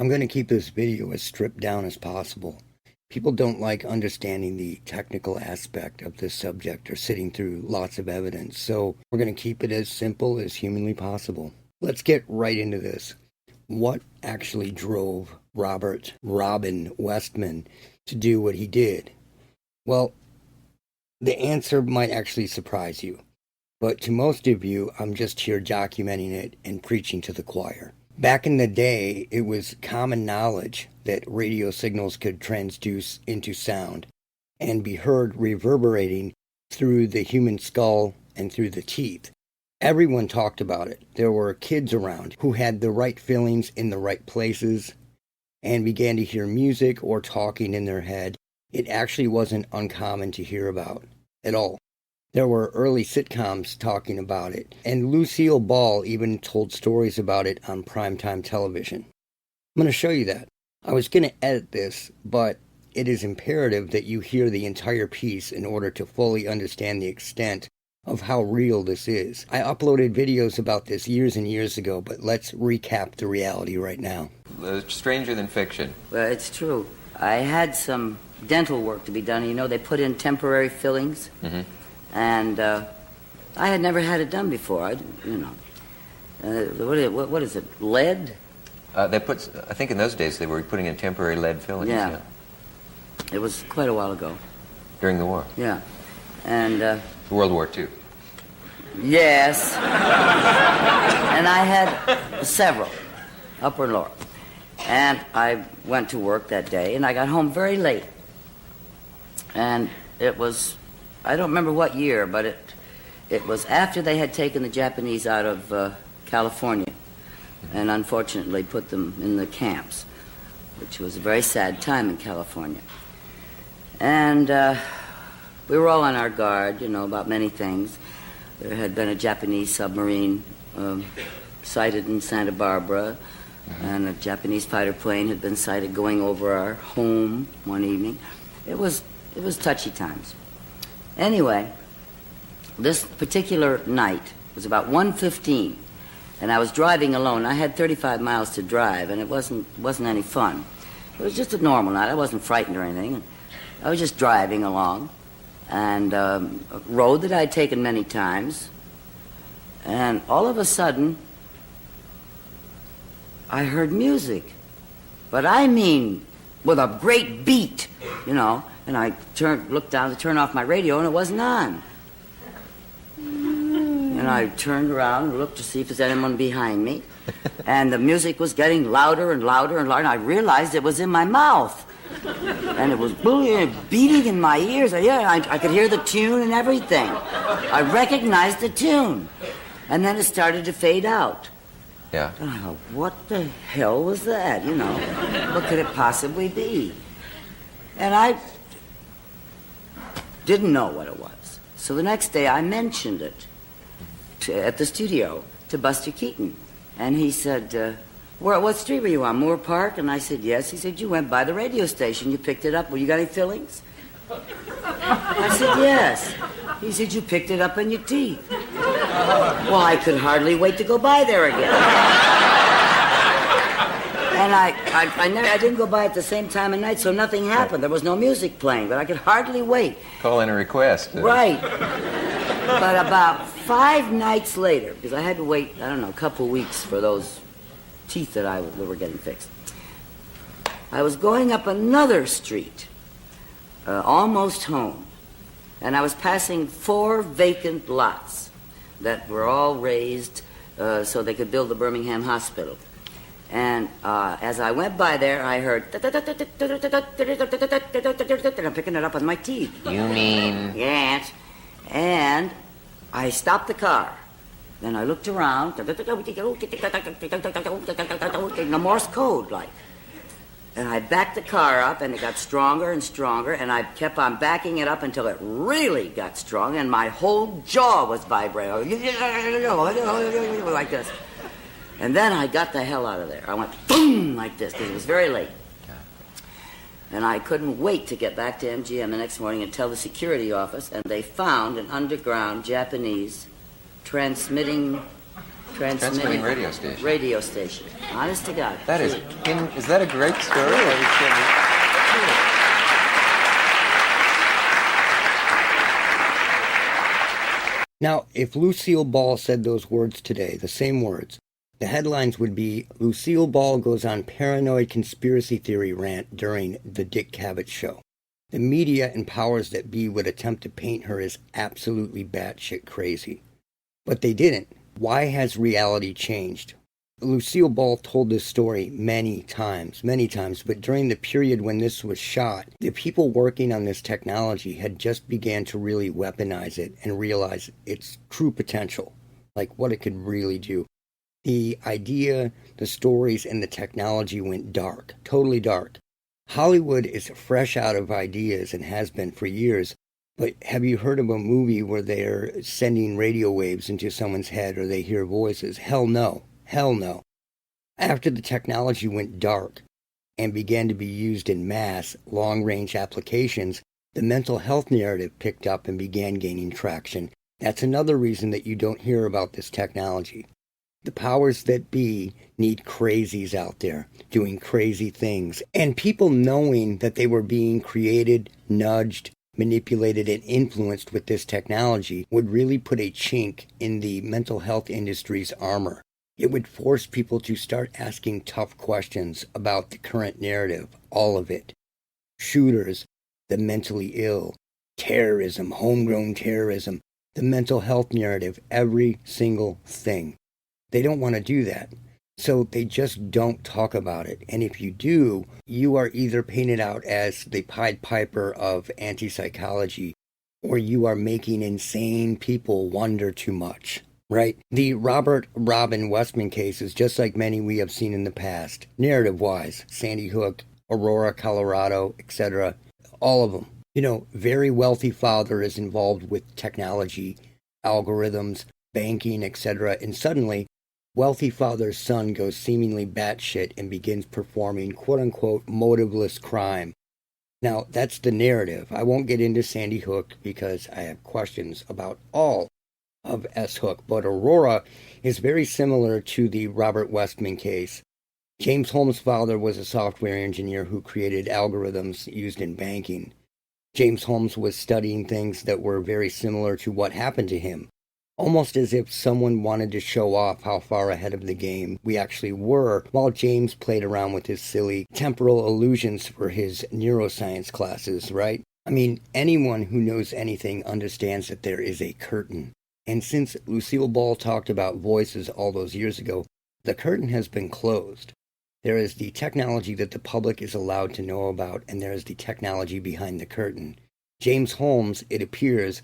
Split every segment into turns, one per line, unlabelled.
I'm going to keep this video as stripped down as possible. People don't like understanding the technical aspect of this subject or sitting through lots of evidence, so we're going to keep it as simple as humanly possible. Let's get right into this. What actually drove Robin Westman to do what he did? Well, the answer might actually surprise you, but to most of you, I'm just here documenting it and preaching to the choir. Back in the day, it was common knowledge that radio signals could transduce into sound and be heard reverberating through the human skull and through the teeth. Everyone talked about it. There were kids around who had the right feelings in the right places and began to hear music or talking in their head. It actually wasn't uncommon to hear about at all. There were early sitcoms talking about it, and Lucille Ball even told stories about it on primetime television. I'm going to show you that. I was going to edit this, but it is imperative that you hear the entire piece in order to fully understand the extent of how real this is. I uploaded videos about this years and years ago, but let's recap the reality right now.
Stranger than fiction.
Well, it's true. I had some dental work to be done. You know, they put in temporary fillings. Mm-hmm. And I had never had it done before. What is it, lead?
I think in those days they were putting in temporary lead fillings.
Yeah. It was quite a while ago.
During the war?
Yeah. And...
World War II?
Yes. And I had several, upper and lower. And I went to work that day, and I got home very late. And it was... I don't remember what year, but it was after they had taken the Japanese out of California and unfortunately put them in the camps, which was a very sad time in California. And we were all on our guard, about many things. There had been a Japanese submarine sighted in Santa Barbara, and a Japanese fighter plane had been sighted going over our home one evening. It was touchy times. Anyway, this particular night was about 1:15, and I was driving alone. I had 35 miles to drive, and it wasn't any fun. It was just a normal night. I wasn't frightened or anything. I was just driving along, and a road that I'd taken many times, and all of a sudden, I heard music. But I mean, with a great beat, And I looked down to turn off my radio, and it wasn't on. And I turned around and looked to see if there's anyone behind me. And the music was getting louder and louder and louder, and I realized it was in my mouth. And it was beating in my ears. I could hear the tune and everything. I recognized the tune. And then it started to fade out.
Yeah.
And I thought, what the hell was that, What could it possibly be? And I didn't know what it was. So the next day I mentioned it at the studio to Buster Keaton. And he said, what street were you on, Moore Park? And I said, yes. He said, you went by the radio station. You picked it up. Well, you got any fillings? I said, yes. He said, you picked it up in your teeth. Well, I could hardly wait to go by there again. And I didn't go by at the same time of night, so nothing happened. There was no music playing, but I could hardly wait.
Call in a request.
Right. But about 5 nights later, because I had to wait, a couple weeks for those teeth that were getting fixed. I was going up another street, almost home, and I was passing 4 vacant lots that were all raised so they could build the Birmingham Hospital. And as I went by there, I heard... And I'm picking it up with my teeth.
You mean...
Yes. And I stopped the car. Then I looked around. The Morse code, like. And I backed the car up, and it got stronger and stronger, and I kept on backing it up until it really got strong, and my whole jaw was vibrating. Like this. And then I got the hell out of there. I went boom like this because it was very late. And I couldn't wait to get back to MGM the next morning and tell the security office, and they found an underground Japanese transmitting transmitting
radio station.
Radio station. Honest to God.
That is that a great story?
Now, if Lucille Ball said those words today, the same words, the headlines would be, Lucille Ball goes on paranoid conspiracy theory rant during the Dick Cavett show. The media and powers that be would attempt to paint her as absolutely batshit crazy. But they didn't. Why has reality changed? Lucille Ball told this story many times, but during the period when this was shot, the people working on this technology had just began to really weaponize it and realize its true potential, like what it could really do. The idea, the stories, and the technology went dark, totally dark. Hollywood is fresh out of ideas and has been for years, but have you heard of a movie where they're sending radio waves into someone's head or they hear voices? Hell no. Hell no. After the technology went dark and began to be used in mass, long-range applications, the mental health narrative picked up and began gaining traction. That's another reason that you don't hear about this technology. The powers that be need crazies out there doing crazy things. And people knowing that they were being created, nudged, manipulated, and influenced with this technology would really put a chink in the mental health industry's armor. It would force people to start asking tough questions about the current narrative, all of it. Shooters, the mentally ill, terrorism, homegrown terrorism, the mental health narrative, every single thing. They don't want to do that. So they just don't talk about it. And if you do, you are either painted out as the Pied Piper of anti-psychology, or you are making insane people wonder too much. Right? The Robin Westman case is just like many we have seen in the past, narrative-wise. Sandy Hook, Aurora, Colorado, etc. All of them. Very wealthy father is involved with technology, algorithms, banking, etc. And suddenly, wealthy father's son goes seemingly batshit and begins performing quote-unquote motiveless crime. Now, that's the narrative. I won't get into Sandy Hook because I have questions about all of S. Hook, but Aurora is very similar to the Robert Westman case. James Holmes' father was a software engineer who created algorithms used in banking. James Holmes was studying things that were very similar to what happened to him, almost as if someone wanted to show off how far ahead of the game we actually were, while James played around with his silly temporal illusions for his neuroscience classes, right? I mean, anyone who knows anything understands that there is a curtain. And since Lucille Ball talked about voices all those years ago, the curtain has been closed. There is the technology that the public is allowed to know about, and there is the technology behind the curtain. James Holmes, it appears,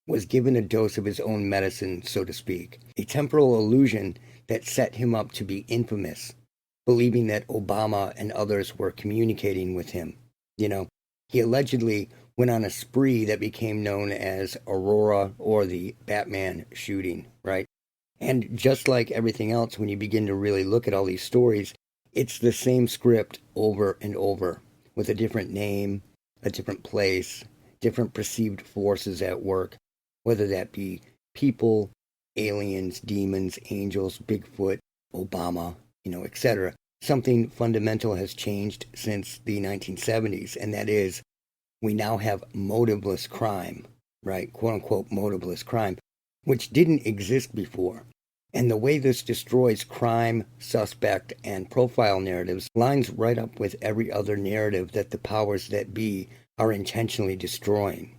was given a dose of his own medicine, so to speak, a temporal illusion that set him up to be infamous, believing that Obama and others were communicating with him. He allegedly went on a spree that became known as Aurora or the Batman shooting, right? And just like everything else, when you begin to really look at all these stories, it's the same script over and over with a different name, a different place, different perceived forces at work, whether that be people, aliens, demons, angels, Bigfoot, Obama, etc. Something fundamental has changed since the 1970s, and that is we now have motiveless crime, right? Quote-unquote motiveless crime, which didn't exist before. And the way this destroys crime, suspect, and profile narratives lines right up with every other narrative that the powers that be are intentionally destroying,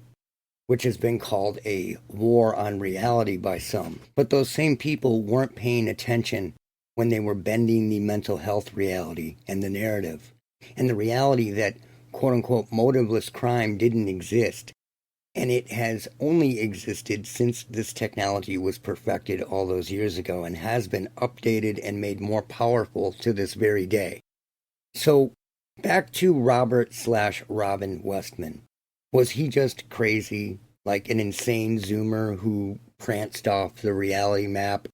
which has been called a war on reality by some. But those same people weren't paying attention when they were bending the mental health reality and the narrative, and the reality that quote-unquote motiveless crime didn't exist, and it has only existed since this technology was perfected all those years ago and has been updated and made more powerful to this very day. So, back to Robert/Robin Westman. Was he just crazy, like an insane Zoomer who pranced off the reality map?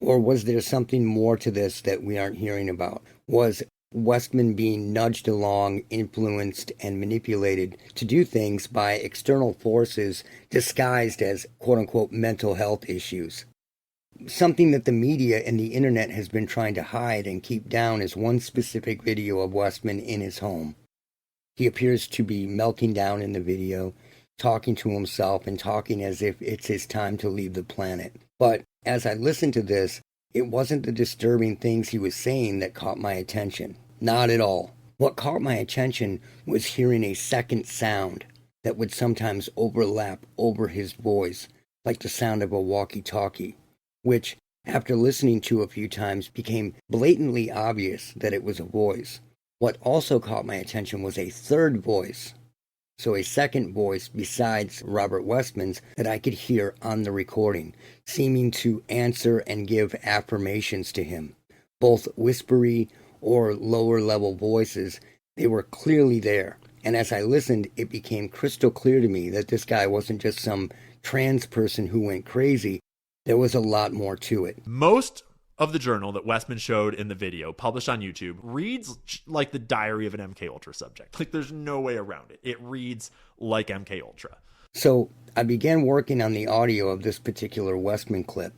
Or was there something more to this that we aren't hearing about? Was Westman being nudged along, influenced, and manipulated to do things by external forces disguised as quote-unquote mental health issues? Something that the media and the internet has been trying to hide and keep down is one specific video of Westman in his home. He appears to be melting down in the video, talking to himself and talking as if it's his time to leave the planet. But as I listened to this, it wasn't the disturbing things he was saying that caught my attention. Not at all. What caught my attention was hearing a second sound that would sometimes overlap over his voice, like the sound of a walkie-talkie, which, after listening to a few times, became blatantly obvious that it was a voice. What also caught my attention was a third voice, so a second voice besides Robert Westman's that I could hear on the recording, seeming to answer and give affirmations to him. Both whispery or lower-level voices, they were clearly there. And as I listened, it became crystal clear to me that this guy wasn't just some trans person who went crazy. There was a lot more to it.
Most of the journal that Westman showed in the video, published on YouTube, reads like the diary of an MK Ultra subject. Like, there's no way around it. It reads like MK Ultra.
So I began working on the audio of this particular Westman clip.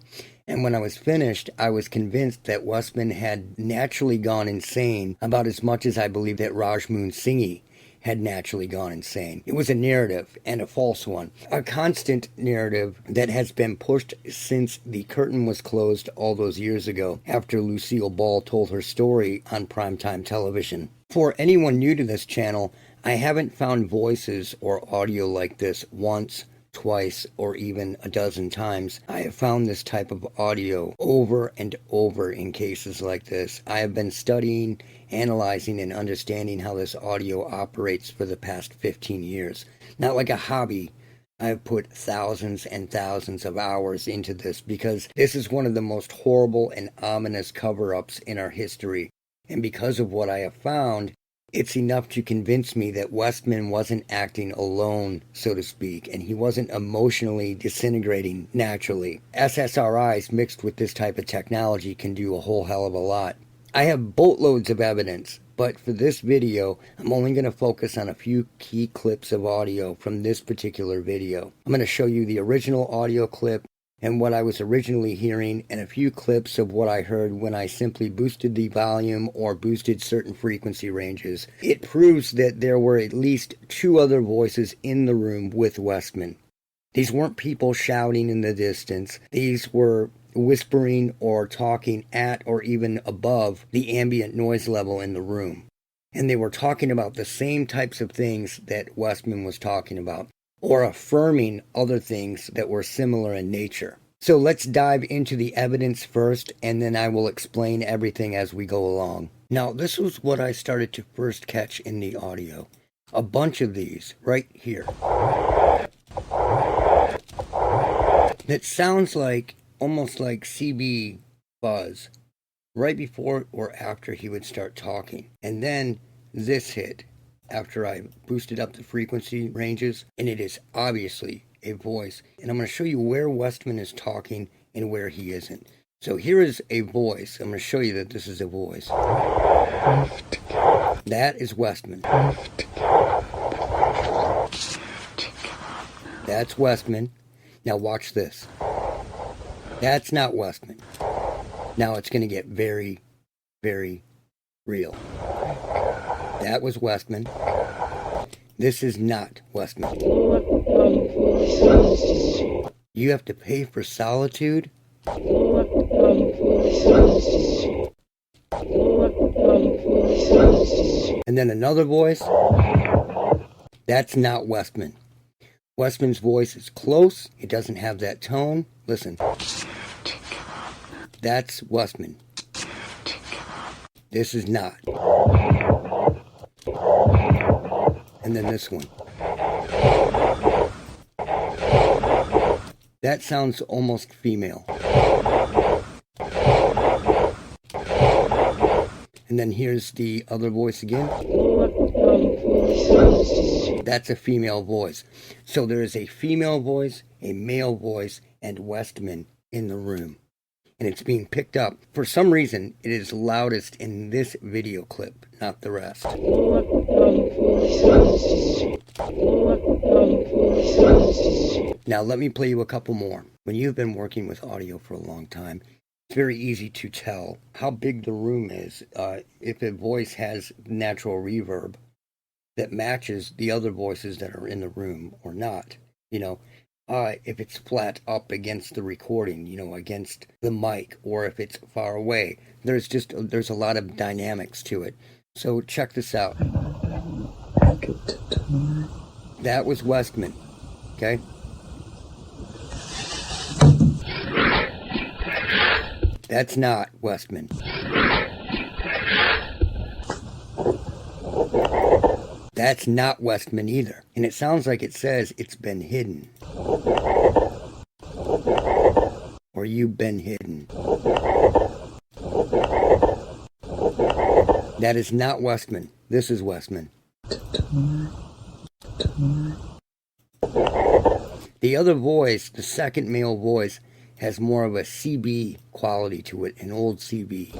And when I was finished, I was convinced that Westman had naturally gone insane about as much as I believe that Rajmoon Singhi had naturally gone insane. It was a narrative, and a false one. A constant narrative that has been pushed since the curtain was closed all those years ago, after Lucille Ball told her story on primetime television. For anyone new to this channel, I haven't found voices or audio like this once, twice, or even a dozen times. I have found this type of audio over and over in cases like this. I have been studying, analyzing, and understanding how this audio operates for the past 15 years. Not like a hobby. I have put thousands and thousands of hours into this because this is one of the most horrible and ominous cover-ups in our history. And because of what I have found, it's enough to convince me that Westman wasn't acting alone, so to speak, and he wasn't emotionally disintegrating naturally. SSRIs mixed with this type of technology can do a whole hell of a lot. I have boatloads of evidence, but for this video, I'm only going to focus on a few key clips of audio from this particular video. I'm going to show you the original audio clip and what I was originally hearing, and a few clips of what I heard when I simply boosted the volume or boosted certain frequency ranges. It proves that there were at least two other voices in the room with Westman. These weren't people shouting in the distance. These were whispering or talking at or even above the ambient noise level in the room. And they were talking about the same types of things that Westman was talking about, or affirming other things that were similar in nature. So let's dive into the evidence first, and then I will explain everything as we go along. Now, this was what I started to first catch in the audio. A bunch of these right here. That sounds like, almost like CB buzz, right before or after he would start talking. And then this hit after I boosted up the frequency ranges, and it is obviously a voice. And I'm going to show you where Westman is talking and where he isn't. So here is a voice. I'm going to show you that this is a voice. That is Westman. That's Westman. Now watch this. That's not Westman. Now it's going to get very, very real. That was Westman. This is not Westman. You have to pay for solitude? And then another voice. That's not Westman. Westman's voice is close. It doesn't have that tone. Listen. That's Westman. This is not. And then this one. That sounds almost female. And then here's the other voice again. That's a female voice. So there is a female voice, a male voice, and Westman in the room. And it's being picked up. For some reason, it is loudest in this video clip, not the rest. Now let me play you a couple more. When you've been working with audio for a long time, it's very easy to tell how big the room is if a voice has natural reverb that matches the other voices that are in the room or not. If it's flat up against the recording, against the mic, or if it's far away. There's a lot of dynamics to it. So check this out. That was Westman, okay? That's not Westman. That's not Westman either. And it sounds like it says it's been hidden. Or you've been hidden. That is not Westman. This is Westman. The other voice, the second male voice, has more of a CB quality to it, an old CB.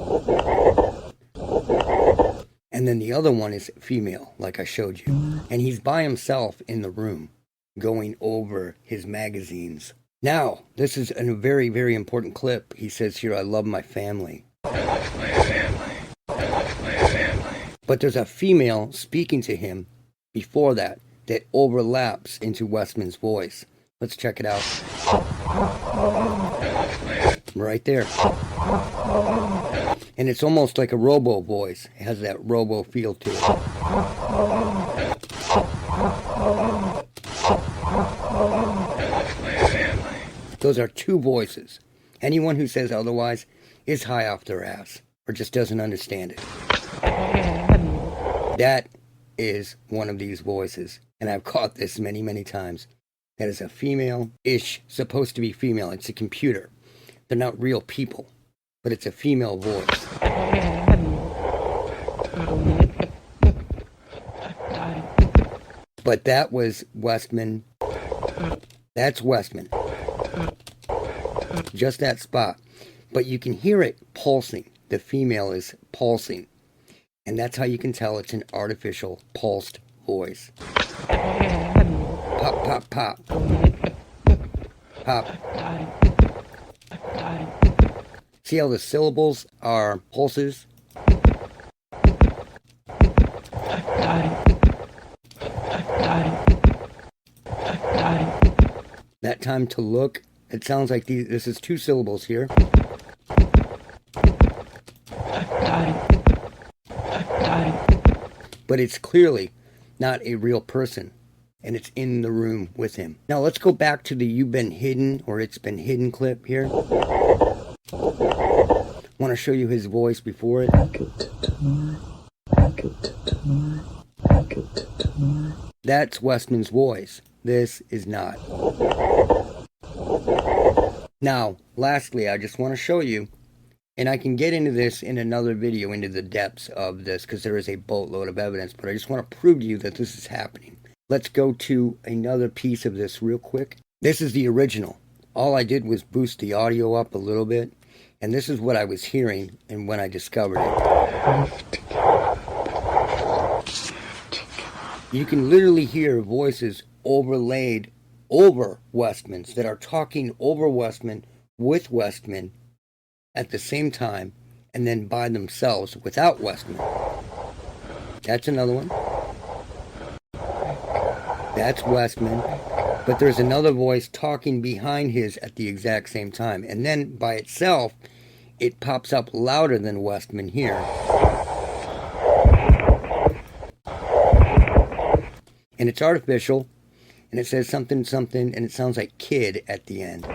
And then the other one is female, like I showed you. And he's by himself in the room, going over his magazines. Now, this is a very, very important clip. He says here, I love my family. I love my family. I love my family. But there's a female speaking to him before that overlaps into Westman's voice. Let's check it out. Right there. And it's almost like a robo voice. It has that robo feel to it. Those are two voices. Anyone who says otherwise is high off their ass or just doesn't understand it. That is one of these voices. And I've caught this many, many times. That is a female-ish, supposed to be female. It's a computer. They're not real people, but it's a female voice. But that was Westman. That's Westman. Just that spot. But you can hear it pulsing. The female is pulsing. And that's how you can tell it's an artificial pulsed voice. Pop, pop, pop. Pop. See how the syllables are pulses? That time to look, it sounds like this is two syllables here. But it's clearly not a real person. And it's in the room with him. Now let's go back to the You've Been Hidden or It's Been Hidden clip here. Want to show you his voice before it. That's Westman's voice. This is not. Now, lastly, I just want to show you, and I can get into this in another video, into the depths of this, because there is a boatload of evidence, but I just want to prove to you that this is happening. Let's go to another piece of this real quick. This is the original. All I did was boost the audio up a little bit, and this is what I was hearing and when I discovered it. You can literally hear voices overlaid over Westman's that are talking over Westman with Westman at the same time and then by themselves without Westman. That's another one. That's Westman. But there's another voice talking behind his at the exact same time. And then by itself, it pops up louder than Westman here. And it's artificial. And it says something, something, and it sounds like kid at the end.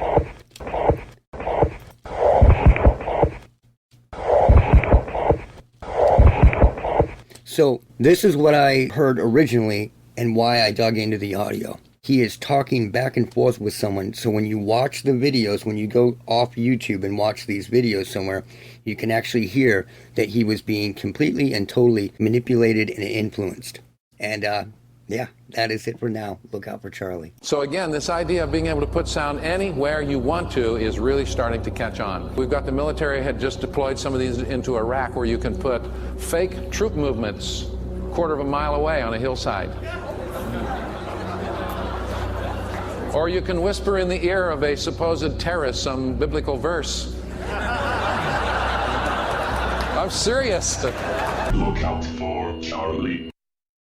So this is what I heard originally and why I dug into the audio. He is talking back and forth with someone. So when you watch the videos, when you go off YouTube and watch these videos somewhere, you can actually hear that he was being completely and totally manipulated and influenced. And yeah, that is it for now. Look out for Charlie.
So again, this idea of being able to put sound anywhere you want to is really starting to catch on. We've got the military had just deployed some of these into Iraq where you can put fake troop movements a quarter of a mile away on a hillside. Or you can whisper in the ear of a supposed terrorist some biblical verse. I'm serious.
Look out for Charlie.